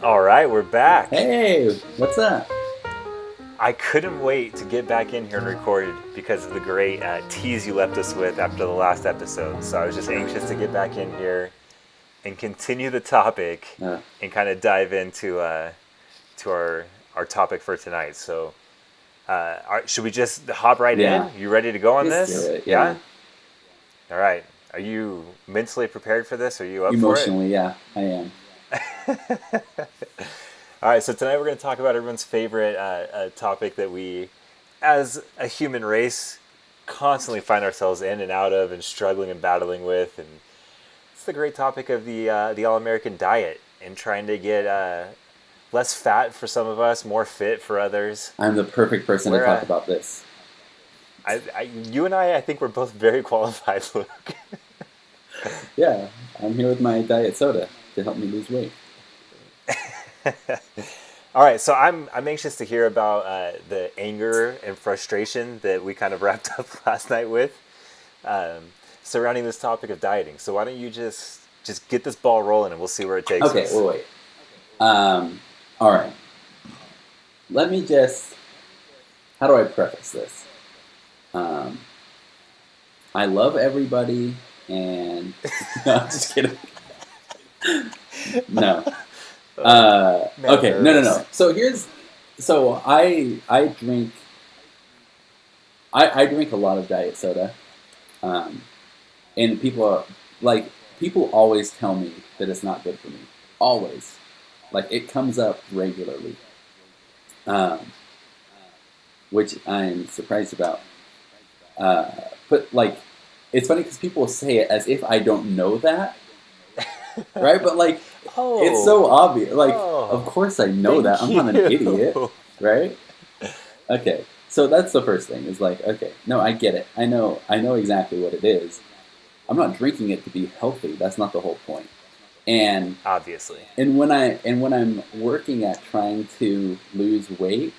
All right, we're back. Hey, what's up? I couldn't wait to get back in here and record because of the great tease you left us with after the last episode. So I was just anxious to get back in here and continue the topic Uh, and kind of dive into to our topic for tonight. So, should we just hop right yeah, in? You ready to go on let's do this? it. Yeah. Yeah, All right. Are you mentally prepared for this? Are you up for it? emotionally, yeah, I am. All right, so tonight we're going to talk about everyone's favorite topic that we, as a human race, constantly find ourselves in and out of and struggling and battling with. And it's the great topic of the All American diet and trying to get less fat for some of us, more fit for others. I'm the perfect person to We're, talk about this. you and I think we're both very qualified, Luke. Yeah, I'm here with my diet soda to help me lose weight. All right, so I'm anxious to hear about the anger and frustration that we kind of wrapped up last night with surrounding this topic of dieting. So why don't you just get this ball rolling and we'll see where it takes Okay, us. well, wait. All right. Let me just. How do I preface this? Um, I love everybody, and no, I'm just kidding. No. Man, I'm Okay, no, no, nervous. no. So I drink I drink a lot of diet soda, um, and people always tell me that it's not good for me. Always, like it comes up regularly, um, which I'm surprised about. But like, it's funny because people say it as if I don't know that, right? But like, it's Oh, so obvious. Like, of oh, course I know that. thank I'm not an idiot, you. right? Okay. So that's the first thing is like, okay, no, I get it. I know exactly what it is. I'm not drinking it to be healthy. That's not the whole point. And Obviously. when I'm working at trying to lose weight,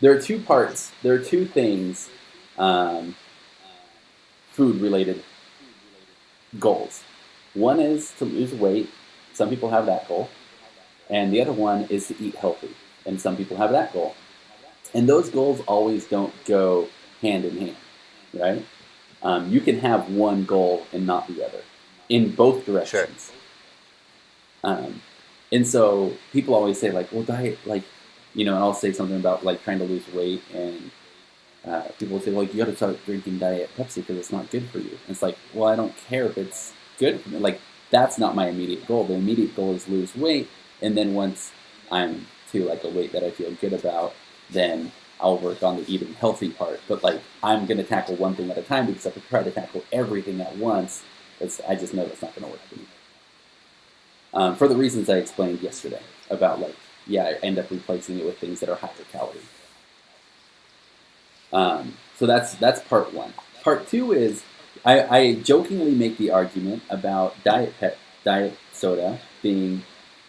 there are two parts. There are two things, um, food related goals. One is to lose weight. Some people have that goal, and the other one is to eat healthy. And some people have that goal. And those goals always don't go hand in hand, right? You can have one goal and not the other in both Sure. directions. Um, and so people always say like, well, diet, like, and I'll say something about like trying to lose weight, and people will say, like, you got to start drinking diet Pepsi because it's not good for you. And it's like, well, I don't care if it's good for me. Like, that's not my immediate goal. The immediate goal is lose weight, and then once I'm to like a weight that I feel good about, then I'll work on the eating healthy part. But like, I'm gonna tackle one thing at a time because if I try to tackle everything at once, I just know that's not gonna work for me. For the reasons I explained yesterday about like, yeah, I end up replacing it with things that are higher calorie. So that's part one. Part two is I jokingly make the argument about diet soda being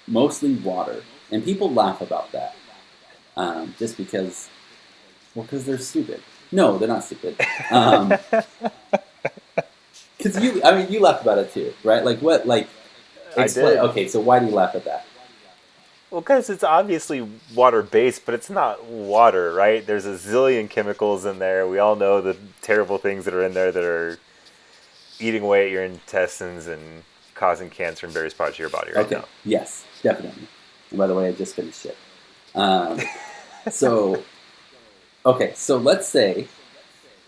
mostly water, and people laugh about that, just because, well, because they're stupid. No, they're not stupid. Because I mean, you laugh about it too, right? Like what? Like I explain. did. Okay, so why do you laugh at that? Well, because it's obviously water based, but it's not water, right? There's a zillion chemicals in there. We all know the terrible things that are in there that are eating away at your intestines and causing cancer in various parts of your body right Okay, now. yes, definitely. And by the way, I just finished it. Um, so okay, so let's say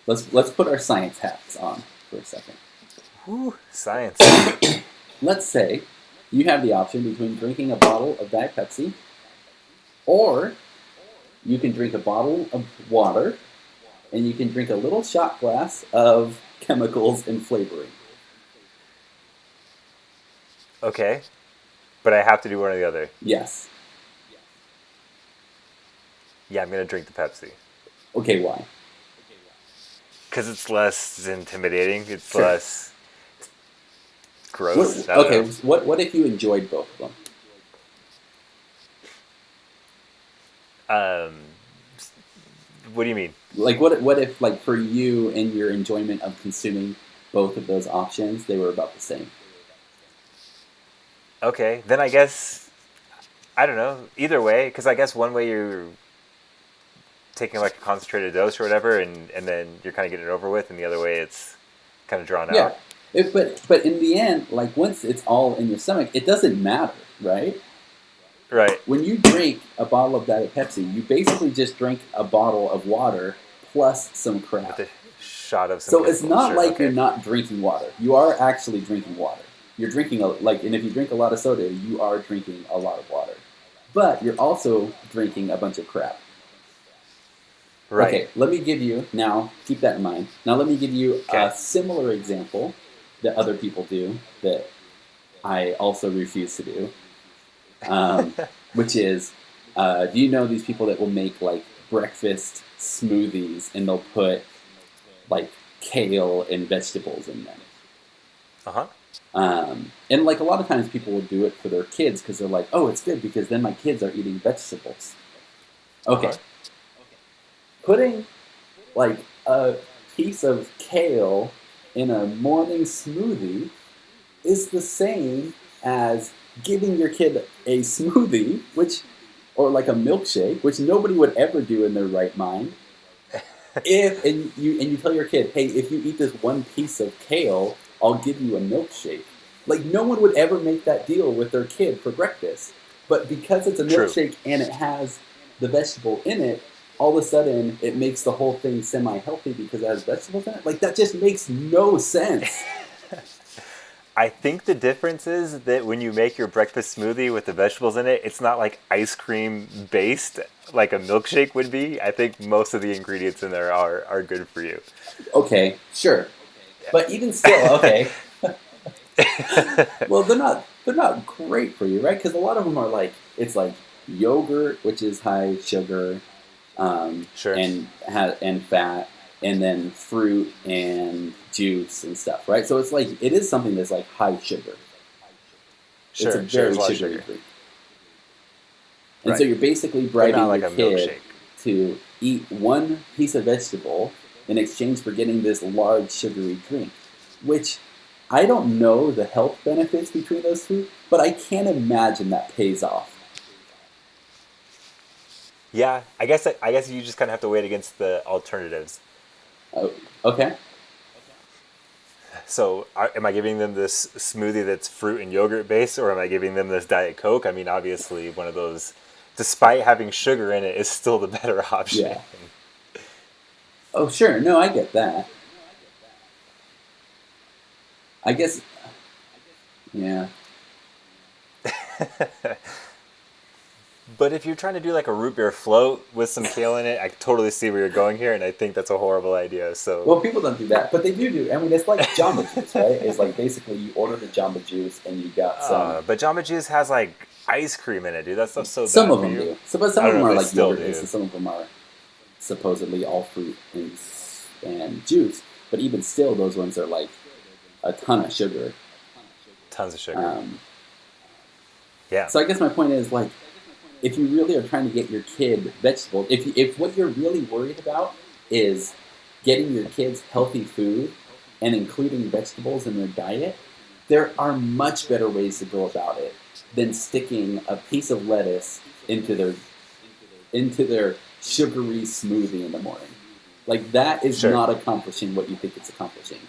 let's put our science hats on for a second. Whew, science. Let's say you have the option between drinking a bottle of Diet Pepsi, or you can drink a bottle of water, and you can drink a little shot glass of chemicals and flavoring. Okay, but I have to do one or the other. Yes. Yeah, I'm gonna drink the Pepsi Okay, why? because it's less intimidating. It's Sure. less gross. I don't Okay, know. what if you enjoyed both of them? Um, what do you mean? Like what if like for you and your enjoyment of consuming both of those options, they were about the same? Okay, then I guess I don't know. Either way, because I guess one way you're taking like a concentrated dose or whatever, and then you're kind of getting it over with, and the other way it's kind of drawn Yeah. out. But in the end, like once it's all in your stomach, it doesn't matter, right? Right. When you drink a bottle of Diet Pepsi, you basically just drink a bottle of water plus some crap. With a shot of some. So it's chemicals, not sure, like okay. you're not drinking water. You are actually drinking water. You're drinking and if you drink a lot of soda, you are drinking a lot of water. But you're also drinking a bunch of crap. Right. Okay, let me give you, now, keep that in mind. Now let me give you Okay. a similar example that other people do that I also refuse to do, which is, do you know these people that will make like breakfast smoothies and they'll put like kale and vegetables in them? Uh-huh. And like a lot of times people will do it for their kids because they're like, oh, it's good because then my kids are eating vegetables. Okay. Uh-huh. Putting like a piece of kale in a morning smoothie is the same as giving your kid a smoothie, or like a milkshake, which nobody would ever do in their right mind. And you tell your kid, hey, if you eat this one piece of kale, I'll give you a milkshake. Like no one would ever make that deal with their kid for breakfast. But because it's a True. milkshake and it has the vegetable in it, all of a sudden it makes the whole thing semi-healthy because it has vegetables in it. Like that just makes no sense. I think the difference is that when you make your breakfast smoothie with the vegetables in it, it's not like ice cream based like a milkshake would be. I think most of the ingredients in there are good for you. Okay, sure. But even still, okay. Well, they're not great for you, right? Because a lot of them are like it's like yogurt, which is high sugar, Sure. and fat, and then fruit and juice and stuff, right? So it's like it is something that's like high sugar. Sure. It's a very it's a lot of sugary sugar. drink, and Right. so you're basically But bribing not like your a kid milkshake. to eat one piece of vegetable in exchange for getting this large sugary drink, which I don't know the health benefits between those two, but I can't imagine that pays off. Yeah, I guess you just kind of have to weigh it against the alternatives. Oh, okay. So, am I giving them this smoothie that's fruit and yogurt based, or am I giving them this Diet Coke? I mean, obviously, one of those, despite having sugar in it, is still the better option. Yeah. Oh, sure. No, I get that. I guess, yeah. But if you're trying to do like a root beer float with some kale in it, I totally see where you're going here, and I think that's a horrible idea. So, Well, people don't do that, but they do. I mean, it's like Jamba Juice, right? It's like basically you order the Jamba Juice and you got some. but Jamba Juice has like ice cream in it, dude. That stuff's so Some bad of for them you. do. So, but some I of don't them know are if they like still yogurt do. based, and some of them are supposedly all fruit and juice. But even still, those ones are like a ton of sugar. Tons of sugar. Um, Yeah. so I guess my point is like, if you really are trying to get your kid vegetables, if what you're really worried about is getting your kids healthy food and including vegetables in their diet, there are much better ways to go about it than sticking a piece of lettuce into their sugary smoothie in the morning. Like that is Sure. not accomplishing what you think it's accomplishing.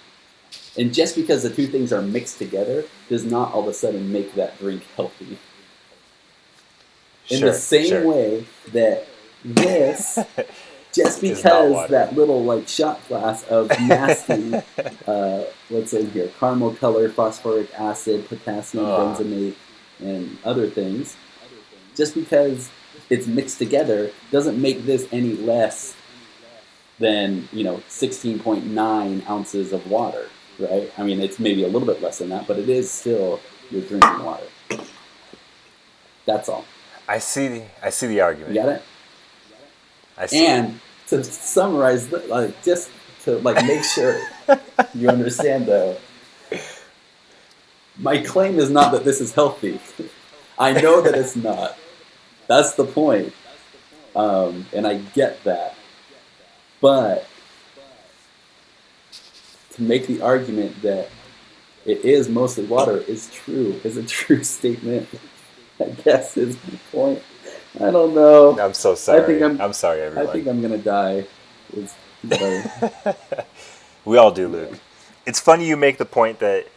And just because the two things are mixed together does not all of a sudden make that drink healthy. In the same way that this, just Is not because water. that little like shot glass of nasty, what's in here, caramel color, phosphoric acid, potassium benzonate, and other things, just because it's mixed together doesn't make this any less than 16.9 ounces of water, right? I mean, it's maybe a little bit less than that, but it is still you're drinking water. That's all. I see the argument. You got it? I see. And to summarize, just to make sure you understand, though, my claim is not that this is healthy. I know that it's not. That's the point, and I get that. But to make the argument that it is mostly water is a true statement. I guess is my point. I don't know. I'm so I think sorry. I'm sorry, I everyone. think I'm gonna die. It's better. We all do, Yeah. Luke. It's funny you make the point that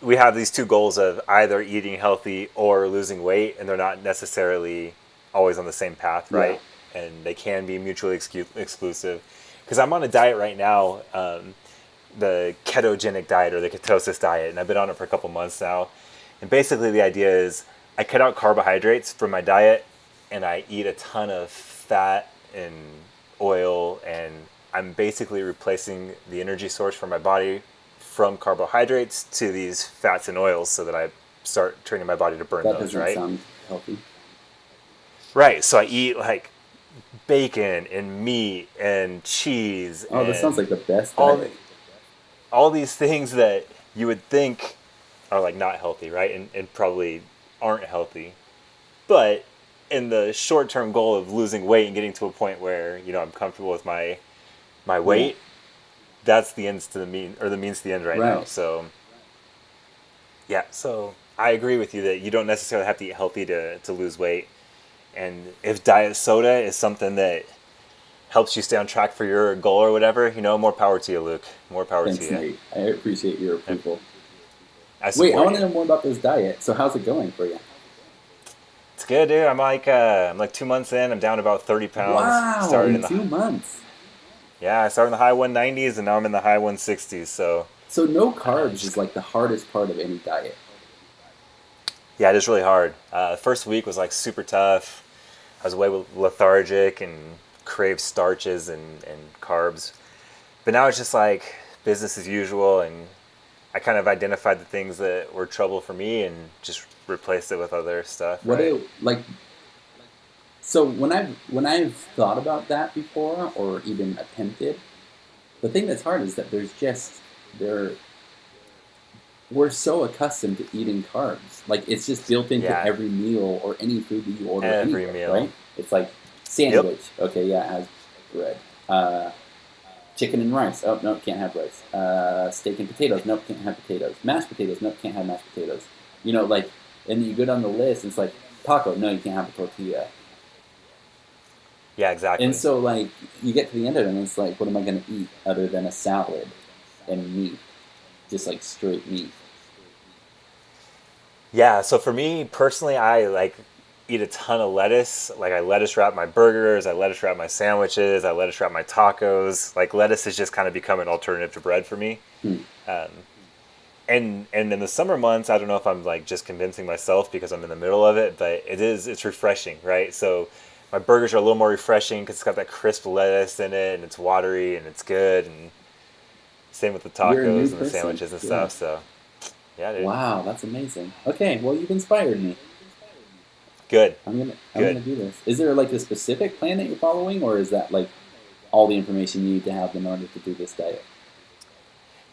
we have these two goals of either eating healthy or losing weight, and they're not necessarily always on the same path, Yeah. right? And they can be mutually exclusive. Because I'm on a diet right now, the ketogenic diet or the ketosis diet, and I've been on it for a couple months now. And basically, the idea is I cut out carbohydrates from my diet, and I eat a ton of fat and oil, and I'm basically replacing the energy source for my body from carbohydrates to these fats and oils, so that I start training my body to burn That those, doesn't right? sound healthy. Right. So I eat like bacon and meat and cheese Oh, this sounds and like the best all the, diet. all these things that you would think are like not healthy, right? And probably aren't healthy. But in the short term goal of losing weight and getting to a point where, I'm comfortable with my Yeah. weight, that's the ends to the mean or the means to the end right now. Right. So yeah, so I agree with you that you don't necessarily have to eat healthy to lose weight. And if diet soda is something that helps you stay on track for your goal or whatever, more power to you, Luke. More power to Thanks, you. Nate. I appreciate your approval. I Wait, I support want to you. know more about this diet. So, how's it going for you? It's good, dude. I'm like 2 months in. I'm down about 30 pounds. Wow, Started in in the 2 months. Yeah, I started in the high 190s and now I'm in the high 160s. So So, no carbs is just like the hardest part of any diet. yeah, it is really hard. The first week was like super tough. I was way lethargic and craved starches and carbs. But now it's just like business as usual, and I kind of identified the things that were trouble for me and just replaced it with other stuff, What right? do like? So when I've thought about that before or even attempted, the thing that's hard is that there we're so accustomed to eating carbs. Like it's just built into Yeah, every meal or any food that you order every anywhere, meal. right? It's like Yep. sandwich. Okay, yeah, it has bread. Chicken and rice. Oh no, can't have rice. Steak and potatoes. Nope, can't have potatoes. Mashed potatoes. Nope, can't have mashed potatoes. Like, and then you go down the list, and it's like taco. No, you can't have a tortilla. Yeah, And exactly. so, like, you get to the end of it, and it's like, what am I going to eat other than a salad and meat? Just like straight meat. Yeah, so for me personally, I like eat a ton of lettuce. Like I lettuce wrap my burgers, I lettuce wrap my sandwiches, I lettuce wrap my tacos. Like lettuce has just kind of become an alternative to bread for me. Hmm. Um, and in the summer months, I don't know if I'm like just convincing myself because I'm in the middle of it, but it's refreshing, right? So my burgers are a little more refreshing because it's got that crisp lettuce in it and it's watery and it's good. And same with the You're a new tacos and the person. sandwiches and Yeah. stuff. So yeah, dude, Wow, that's amazing. Okay, well, you've inspired me. good, I'm gonna good. do this. Is there like a specific plan that you're following, or is that like all the information you need to have in order to do this diet?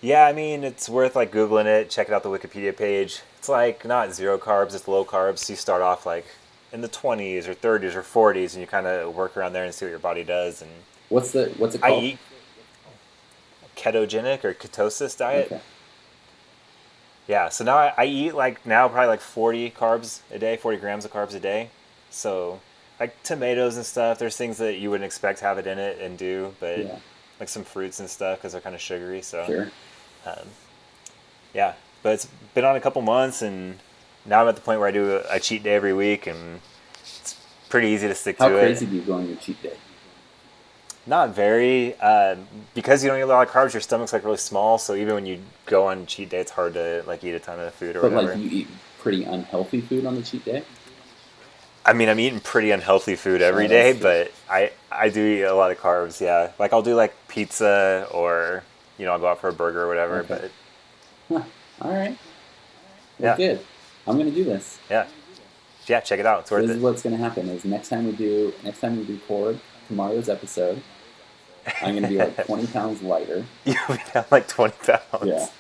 Yeah, I mean, it's worth like Googling it, checking out the Wikipedia page. It's like not zero carbs, it's low carbs. So you start off like in the 20s or 30s or 40s and you kind of work around there and see what your body does. And What's it I called? eat ketogenic or ketosis diet. Okay. Yeah, so now I eat like now probably like 40 carbs a day, 40 grams of carbs a day. So like tomatoes and stuff, there's things that you wouldn't expect to have it in it and do, but Yeah. like some fruits and stuff because they're kind of sugary. So Sure. um, yeah, but it's been on a couple months, and now I'm at the point where I do a cheat day every week, and it's pretty easy to stick How to it. crazy do you go on your cheat day? Not very, because you don't eat a lot of carbs. Your stomach's like really small, so even when you go on cheat day, it's hard to like eat a ton of food or But like whatever. you eat pretty unhealthy food on the cheat day. I mean, I'm eating pretty unhealthy food every Oh, day, that's true. but I do eat a lot of carbs. Yeah, like I'll do like pizza or I'll go out for a burger or whatever. Okay. But Huh. All right. Well, yeah, good. I'm gonna do this. yeah, yeah. Check it out. It's So worth this is it. what's gonna happen: is next time we record tomorrow's episode, I'm gonna be like 20 pounds lighter. You'll be down like 20 Yeah. pounds.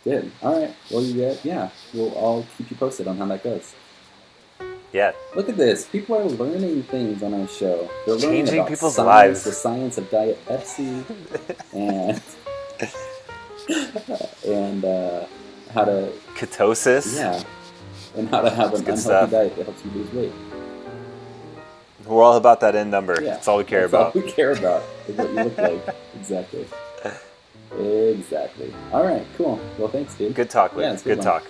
Good. All right. Well, yeah. I'll keep you posted on how that goes. Yeah, Look at this. People are learning things on our show. They're learning changing about people's science, the lives. science of Diet Pepsi, and and how to Ketosis. yeah. and how to have an good unhealthy stuff. diet that helps you lose weight. We're all about that end number. Yeah, That's all we care that's about. all we care about is what you look like. Exactly. Exactly. All right, cool. Well, thanks, dude. Good talk, Luke. Yeah, it's a Good one. talk.